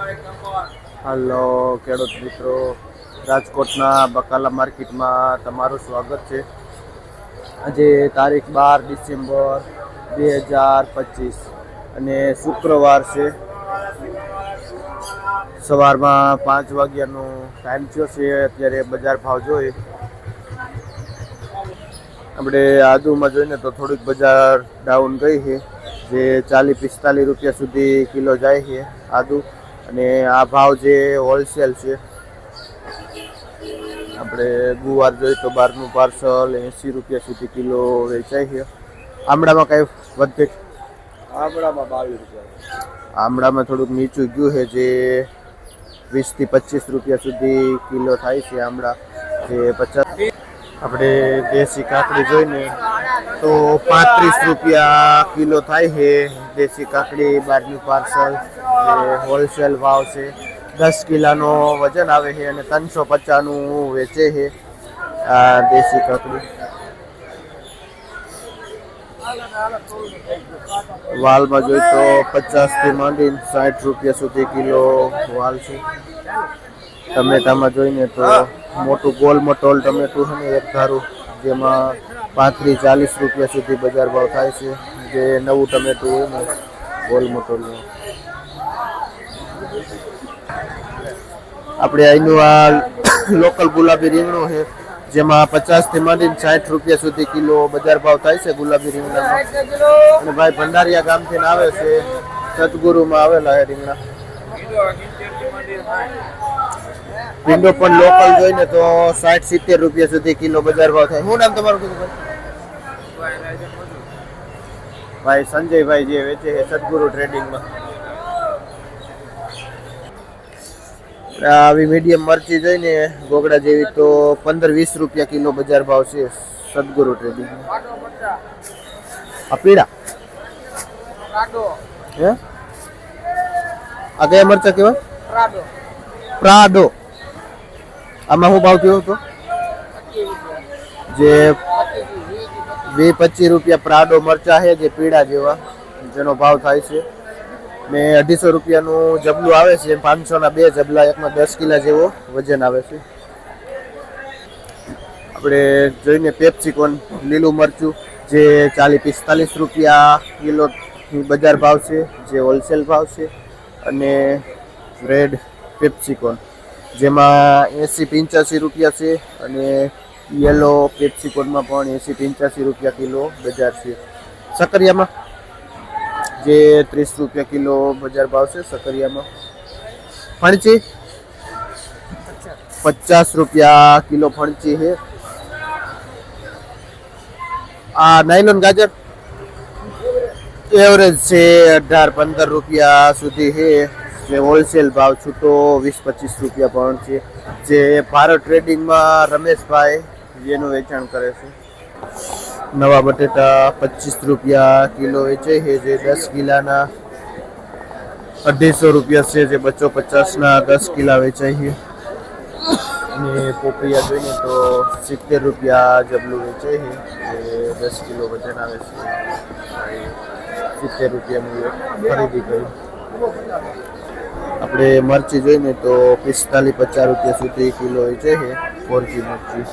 હાલો ખેડૂત મિત્રો, રાજકોટના બકાલા માર્કેટમાં તમારું સ્વાગત છે. આજે તારીખ 12 ડિસેમ્બર 2025 અને શુક્રવાર છે. સવારમાં 5 વાગ્યાનો ટાઈમ થયો છે. અત્યારે બજાર ભાવ જોઈએ આપણે આદુમાં જોઈને તો થોડીક બજાર ડાઉન ગઈ છે, જે 40-45 રૂપિયા સુધી કિલો જાય છે આદુ. અને આ ભાવ જે હોલસેલ છે. આપણે ગુવાર જોઈએ તો બહારનું પાર્સલ 80 રૂપિયા સુધી કિલો વેચાય છે. આમળામાં કઈ વધે? આમળામાં 22 રૂપિયા. આમળામાં થોડુંક નીચું ગયું છે, જે 20 થી 25 રૂપિયા સુધી કિલો થાય છે આમળા, જે 50. આપણે દેશી કાકડી જોઈને તો 35 રૂપિયા કિલો થાય છે. દેશી કાકડી બહારનું પાર્સલ જે હોલસેલ ભાવ છે. 10 કિલોનો વજન આવે છે અને 350નું વેચે છે આ દેશી કાકડી. વાલમાં જોઈ તો 50 થી માંડીને 60 રૂપિયા સુધી કિલો વાલ છે. ટમેટામાં જોઈને તો મોટું ગોલ મટોલ ટમેટું છે ને એક ધારું, જેમાં 35-40 રૂપિયા સુધી બજાર ભાવ થાય છે. જે નવું ટમેટું હોય ને ગોલ મટોલનું. આપણે અહીંનું આ લોકલ ગુલાબી રીંગણું છે, જેમાં 50 થી માંડીને 60 રૂપિયા સુધી કિલો બજાર ભાવ થાય છે ગુલાબી રીંગણામાં. અને ભાઈ ભંડારિયા ગામથી આવે છે, સતગુરુમાં આવેલા છે રીંગણા. ભીંડો પણ લોકલ જોઈને તો 60-70 રૂપિયા સુધી કિલો બજાર ભાવ થાય. શું નામ તમારું કીધું ભાઈ? સંજયભાઈ જે વેચે છે સતગુરુ ટ્રેડિંગમાં. આવી મીડિયમ મરચી જોઈને ગોગડા જેવી તો 15-20 રૂપિયા કિલો બજાર ભાવ છે સતગુરુ ટ્રેડિંગ. આ પીળા હે? આ કયા મરચા કેવા? પ્રાડો. આમાં શું ભાવ થયો હતો? જે 20-25 રૂપિયા પ્રાડો મરચા છે, જે પીળા જેવા, જેનો ભાવ થાય છે. ને 250 રૂપિયાનું જબલું આવે છે. 500ના 2 જબલા, એકમાં 10 કિલા જેવો વજન આવે છે. આપણે જોઈને પેપ્સિકોન લીલું મરચું, જે 40-45 રૂપિયા કિલો બજાર ભાવ છે, જે હોલસેલ ભાવ છે. અને રેડ પેપ્સિકોન, જેમાં 80-85 રૂપિયા છે. અને યલો પેપ્સિકોનમાં પણ 80-85 રૂપિયા કિલો બજાર છે. સકરિયામાં જે 30 રૂપિયા કિલો બજાર ભાવ છે સકરિયામાં. ફણચી 50 રૂપિયા કિલો ફણચી છે. આ નાયલોન ગાજર એવરેજ છે 18-15 રૂપિયા સુધી છે, જે હોલસેલ ભાવ છૂટો 20-25 રૂપિયા પણ છે. જે ભારત ટ્રેડિંગમાં રમેશભાઈ જેનું વેચાણ કરે છે. નવા બટેટા 25 રૂપિયા કિલો વેચે છે, જે 10 કિલાના 250 રૂપિયા છે, જે 250ના 10 કિલા વેચાય છે. અને પોપૈયા જોઈએ તો 70 રૂપિયા જબલું વેચે છે, જે 10 કિલો વજન આવે છે. 70 રૂપિયાનું ખરીદી કરી. આપણે મરચી જોઈને તો 45-50 રૂપિયા સુધી કિલો વેચે છે 4G મરચી.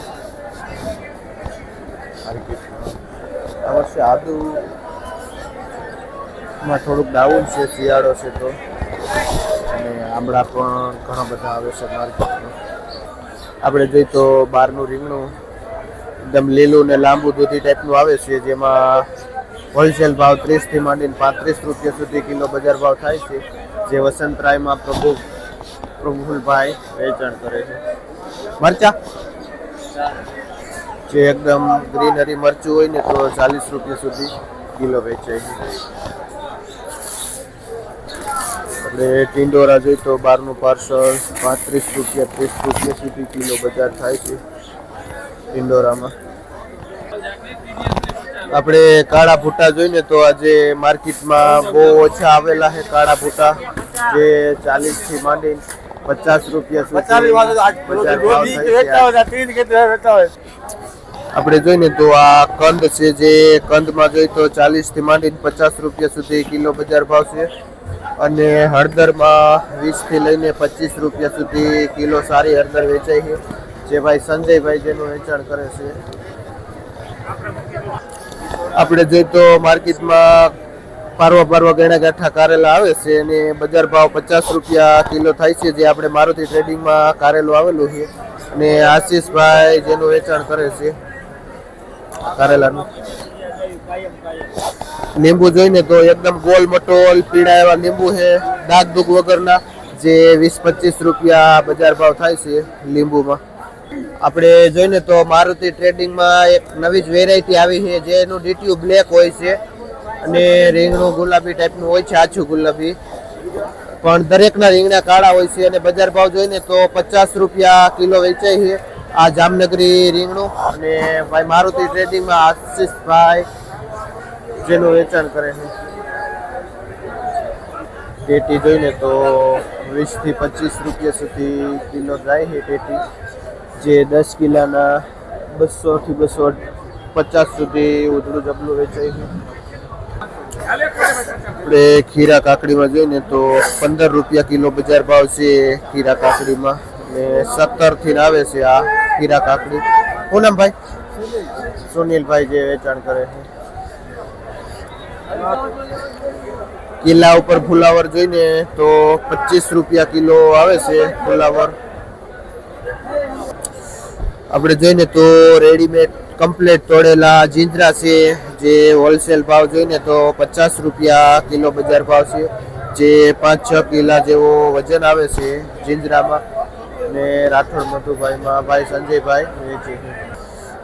આ વર્ષે આદુમાં થોડુંક ડાઉન છે, શિયાળો છે તો. અને આમળા પણ ઘણા બધા આવે છે માર્કેટમાં. આપણે જોઈએ તો બહારનું રીંગણું એકદમ લીલું ને લાંબુ દૂધી ટાઈપનું આવે છે, જેમાં હોલસેલ ભાવ 30 થી માંડીને 35 રૂપિયા સુધી કિલો બજાર ભાવ થાય છે. જે વસંતરાયમાં પ્રભુલભાઈ વેચાણ કરે છે. મરચા જે એકદમ ગ્રીનરી મરચું હોય ને તો 40 રૂપિયા સુધી કિલો વેચાય છે. આપણે ટિંડોરા જોઈએ તો બહારનું પાર્સલ 35 રૂપિયા 30 રૂપિયા સુધી કિલો બજાર થાય છે ટિંડોરામાં. આપણે કાળા ભૂટા જોઈને તો આજે માર્કેટમાં બહુ ઓછા આવેલા છે કાળા ભૂટા, જે 40 થી માંડીને 50 રૂપિયા સુધી બજાર ભાવ થાય છે. આપણે જોઈએ તો આ કંદ છે, જે કંદમાં જોઈએ તો 40 થી માંડીને 50 રૂપિયા સુધી કિલો બજાર ભાવ છે. અને હળદરમાં 20 થી લઈને 25 રૂપિયા સુધી કિલો સારી હળદર વેચાય છે, જે ભાઈ સંજયભાઈ જેનું વેચાણ કરે છે. આપણે જોઈએ તો માર્કેટમાં પારવા ગણા ગાંઠા કારેલા આવે છે અને બજાર ભાવ 50 રૂપિયા કિલો થાય છે, જે આપણે મારુતિ ટ્રેડિંગમાં કારેલું આવેલું છે. અને આશીષભાઈ જેનું વેચાણ કરે છે કારેલાનું. લીંબુ જોઈને તો એકદમ ગોલ મટોલ પીળા એવા લીંબુ છે, દાગ દુગ વગરના, જે 20-25 રૂપિયા બજાર ભાવ થાય છે લીંબુમાં. આપણે જોઈને તો મારુતિ ટ્રેડિંગમાં એક નવી જ વેરાયટી આવી છે, જેનું ડીટીયુ બ્લેક હોય છે અને રીંગણું ગુલાબી ટાઈપનું હોય છે, આછું ગુલાબી. પણ દરેકના રીંગણા કાળા હોય છે અને બજાર ભાવ જોઈને તો 50 રૂપિયા કિલો વેચાય છે આ જામનગરી રીંગણું. અને ભાઈ મારુતિ ટ્રેડિંગમાં આશીષભાઈ જેનું વેચાણ કરે છે. ટેટી જોઈને તો 20 થી 25 રૂપિયા સુધી કિલો જાય છે ટેટી, જે 10 કિલાના 200 થી 250 સુધી ઉધડું જબલું વેચાય છે. આપણે ખીરા કાકડીમાં જોઈએ તો 15 રૂપિયા કિલો બજાર ભાવ છે ખીરા કાકડીમાં, અને 17 થી આવે છે આ ખીરા કાકડી. શું નામ ભાઈ? સુનિલભાઈ જે વેચાણ કરે છે. કિલ્લા ઉપર ફુલાવર જોઈને તો 25 રૂપિયા કિલો આવે છે ફુલાવર. આપણે જોઈને તો રેડીમેડ કમ્પ્લેટ તોડેલા જીંજરા છે, જે હોલસેલ ભાવ જોઈને તો 50 રૂપિયા કિલો બજાર ભાવ છે, જે 5-6 કિલા જેવો વજન આવે છે જીંજરામાં. અને રાઠોડ મધુભાઈમાં ભાઈ સંજયભાઈ વેચે છે.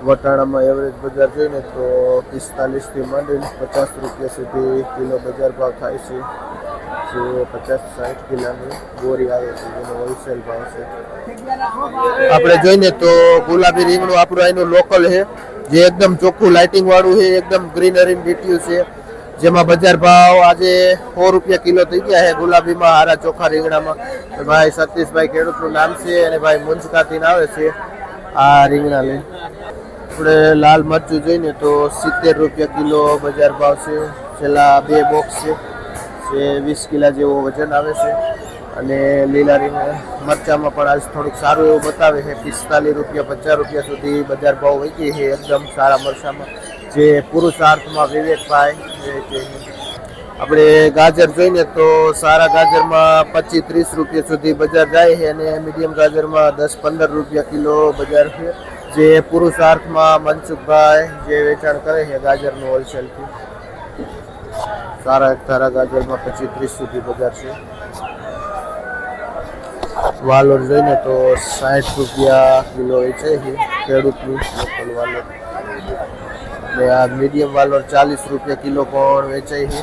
વટાણામાં એવરેજ બજાર જોઈને તો 45 થી માંડીને 50 રૂપિયા સુધી કિલો બજાર ભાવ થાય છે, જે 50-60 કિલાની બોરી આવે છે, જેનો હોલસેલ ભાવ છે. આપણે જોઈને તો ગુલાબી રીંગણું આપણું અહીંનું લોકલ છે, જે એકદમ ચોખ્ખું લાઇટિંગ વાળું છે, એકદમ ગ્રીનરી ડીટીયુ છે, જેમાં બજાર ભાવ આજે 100 રૂપિયા કિલો થઈ ગયા છે ગુલાબીમાં, હારા ચોખ્ખા રીંગણામાં. ભાઈ સતીશભાઈ ખેડૂતનું નામ છે અને ભાઈ મુંજકાતીન આવે છે આ રીંગણા લઈ. આપણે લાલ મરચું જોઈએ તો 70 રૂપિયા કિલો બજાર ભાવ છે. છેલ્લા 2 બોક્સ છે, જે 20 કિલા જેવો વજન આવે છે. અને લીલા મરચામાં પણ આજ થોડુંક સારું એવું બતાવે છે, 45 રૂપિયા 50 રૂપિયા સુધી બજાર ભાવ વધી છે એકદમ સારા મરચામાં, જે પુરુષાર્થમાં વિવેકભાઈ વેચે છે. આપણે ગાજર જોઈએ તો સારા ગાજરમાં 25-30 રૂપિયા સુધી બજાર જાય છે અને મીડિયમ ગાજરમાં 10-15 રૂપિયા કિલો બજાર છે, જે પુરુષાર્થમાં મનસુખભાઈ જે વેચાણ કરે છે ગાજરનું હોલસેલથી. સારા ધારા ગાજરમાં 25-30 સુધી બજાર છે. વાલોર જોઈને તો 60 રૂપિયા કિલો વેચાય છે ખેડૂતની લોકલ વાલોર. અને આ મીડિયમ વાલોર 40 રૂપિયા કિલો પણ વેચાય છે.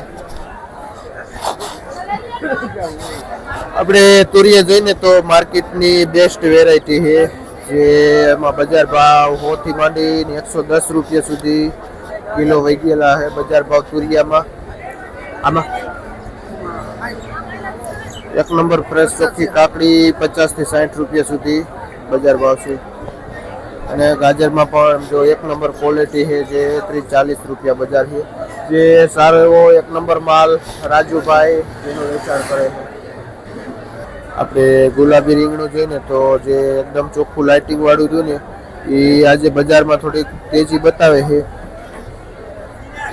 આપણે તુરિયા જોઈને તો માર્કેટની બેસ્ટ વેરાયટી છે, જે એમાં બજાર ભાવ 100 થી માંડીને 110 રૂપિયા સુધી કિલો વહી ગયેલા છે બજાર ભાવ તુરિયામાં. આમાં 1 નંબર ફ્રેશ ચોખ્ખી કાકડી 50 થી 60 રૂપિયા સુધી બજાર ભાવ છે. અને ગાજરમાં પણ જો 1 નંબર ક્વોલિટી છે, જે 30-40 રૂપિયા બજાર છે, જે સારો એવો 1 નંબર માલ રાજુભાઈ જેનું વેચાણ કરે છે. આપણે ગુલાબી રીંગણું જોઈએ તો જે એકદમ ચોખ્ખું લાઇટિંગ વાળું જોઈને એ આજે બજારમાં થોડીક તેજી બતાવે છે.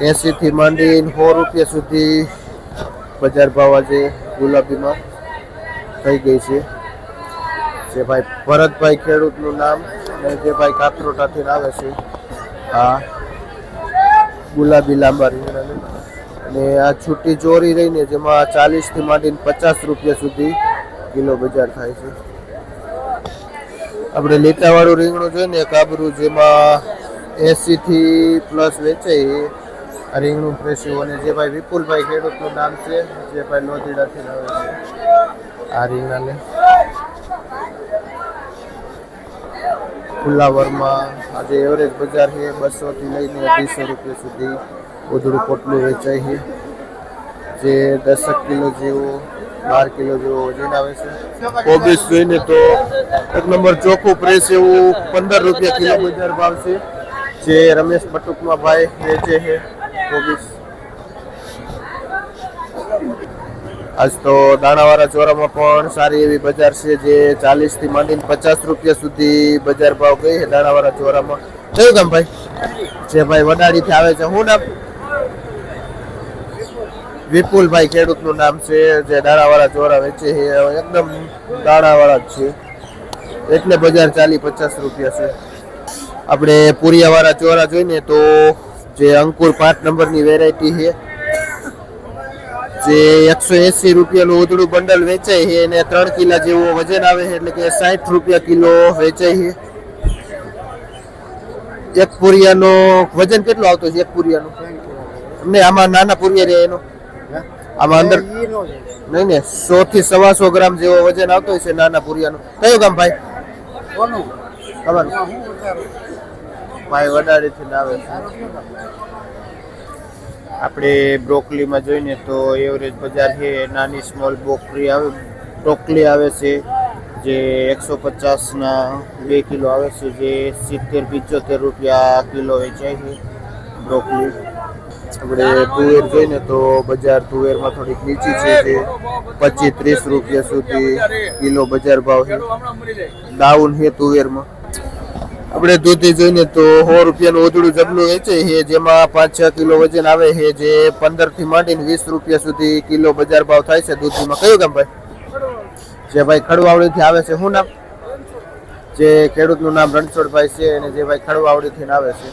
80 થી માંડીને 100 રૂપિયા સુધી બજાર ભાવ આજે ગુલાબીમાં થઈ ગઈ છે. જે ભાઈ ભરતભાઈ ખેડૂતનું નામ અને જે ભાઈ કાકરોટાથી આવે છે આ ગુલાબી લાંબા રીંગણાની. અને આ છૂટી ચોરી રહીને જેમાં 40 થી માંડીને 50 રૂપિયા સુધી કિલો બજાર થાય છે. આપણે લીટાવાળું રીંગણું જોઈને કાબરું, જેમાં 80 થી પ્લસ વેચાય આ રીંગણું ફ્રેશ. અને જે ભાઈ વિપુલભાઈ ખેડૂતનું નામ છે, જે ભાઈ લોધીડાથી આવે છે આ રીંગણાને. ફુલાવરમાં આજે એવરેજ બજાર છે 200 થી લઈને 250 રૂપિયા સુધી ઉધડું પોટલું વેચાય છે, જે 10 કિલો જેવો 12 કિલો જેવો વજન આવે છે. કોબીસ જોઈને તો 1 નંબર ચોખ્ખું પ્રેસ એવું 15 રૂપિયા કિલો બજાર ભાવ છે, જે રમેશ પટુકમાં ભાઈ વેચે છે કોબીસ. આજ તો દાણાવાળા ચોરામાં પણ સારી એવી બજાર છે, જે 40 થી માંડીને 50 રૂપિયા સુધી બજાર ભાવ ગઈ છે દાણાવાળા ચોરામાં. કયું ગામ ભાઈ? જે ભાઈ વડાડી થી આવે છે, શું નામ? વિપુલભાઈ ખેડૂતનું નામ છે, જે દાણાવાળા ચોરા વેચે છે. એકદમ દાણાવાળા જ છે, એટલે બજાર 40-50 રૂપિયા છે. આપણે પૂરિયાવાળા ચોરા જોઈને તો જે અંકુર 5 નંબરની વેરાયટી છે, જે 180 રૂપિયાનું ઉધડું બંડલ વેચાય છે અને 3 કિલા જેવો વજન આવે છે, એટલે કે 60 રૂપિયા કિલો વેચાય છે. એક પૂરિયાનો વજન કેટલું આવતું છે? એક પૂરિયાનું અમને આમાં નાના પૂરિયા રહે એનો આમાં અંદર નહીં ને 100 થી 125 ગ્રામ જેવો વજન આવતો હોય છે નાના પૂરિયાનું. કયું ગામ ભાઈ? ખબર ભાઈ વડાડીથી આવે છે. આપણે બ્રોકલીમાં જોઈને તો એવરેજ બજાર છે. નાની સ્મોલ બ્રોકલી આવે છે, જે 150ના 2 કિલો આવે છે, જે 70-75 રૂપિયા કિલો વેચાય છે બ્રોકલી. આપણે તુવેર જોઈને તો બજાર તુવેરમાં થોડીક નીચી છે, જે 25-30 રૂપિયા સુધી કિલો બજાર ભાવ છે. ડાઉન છે તુવેરમાં. આપણે દૂધી જોઈને તો 100 રૂપિયાનું ઉધડું જબલું વેચે છે, જેમાં 5-6 કિલો વજન આવે છે, જે 15 થી માંડીને 20 રૂપિયા સુધી કિલો બજાર ભાવ થાય છે દૂધીમાં. કયું ગામ ભાઈ? જે ભાઈ ખડવાવડીથી આવે છે, શું નામ? જે ખેડૂતનું નામ રણછોડભાઈ છે, અને જે ભાઈ ખડવાવડીથી આવે છે.